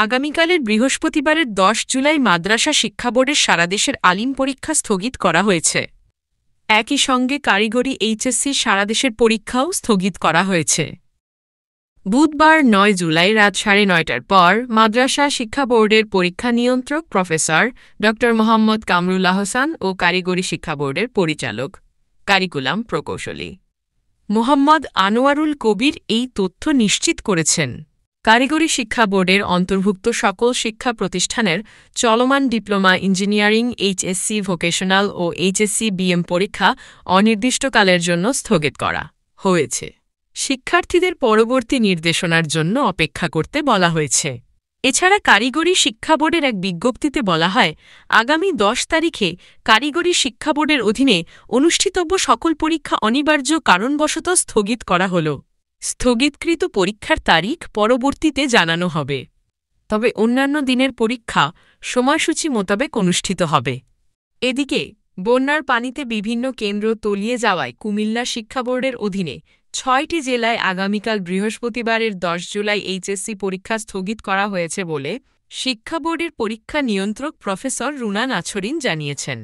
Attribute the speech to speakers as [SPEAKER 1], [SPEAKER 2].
[SPEAKER 1] আগামীকালের বৃহস্পতিবারের 10 জুলাই মাদ্রাসা শিক্ষা বোর্ডের সারাদেশের আলিম পরীক্ষা স্থগিত করা হয়েছে। একই সঙ্গে কারিগরি এইচএসসি সারাদেশের পরীক্ষাও স্থগিত করা হয়েছে। বুধবার 9 জুলাই রাত 9:30টার পর মাদ্রাসা শিক্ষা বোর্ডের পরীক্ষা নিয়ন্ত্রক প্রফেসর ড. মোহাম্মদ কামরুল আহসান ও কারিগরি শিক্ষা বোর্ডের পরিচালক কারিকুলাম প্রকৌশলী মোহাম্মদ আনোয়ারুল কবির এই তথ্য নিশ্চিত করেছেন। কারিগরি শিক্ষা বোর্ডের অন্তর্ভুক্ত সকল শিক্ষা প্রতিষ্ঠানের চলমান ডিপ্লোমা ইঞ্জিনিয়ারিং, এইচএসসি ভোকেশনাল ও এইচএসসি বিএম পরীক্ষা অনির্দিষ্টকালের জন্য স্থগিত করা হয়েছে। শিক্ষার্থীদের পরবর্তী নির্দেশনার জন্য অপেক্ষা করতে বলা হয়েছে। এছাড়া কারিগরি শিক্ষা বোর্ডের এক বিজ্ঞপ্তিতে বলা হয়, আগামী 10 তারিখে কারিগরি শিক্ষা বোর্ডের অধীনে অনুষ্ঠিতব্য সকল পরীক্ষা অনিবার্য কারণবশত স্থগিত করা হল। স্থগিতকৃত পরীক্ষার তারিখ পরবর্তীতে জানানো হবে, তবে অন্যান্য দিনের পরীক্ষা সময়সূচি মোতাবেক অনুষ্ঠিত হবে। এদিকে বন্যার পানিতে বিভিন্ন কেন্দ্র তলিয়ে যাওয়ায় কুমিল্লা শিক্ষা বোর্ডের অধীনে 6টি জেলায় আগামীকাল বৃহস্পতিবারের 10 জুলাই এইচএসসি পরীক্ষা স্থগিত করা হয়েছে বলে শিক্ষা বোর্ডের পরীক্ষা নিয়ন্ত্রক প্রফেসর রুনা নাছরিন জানিয়েছেন।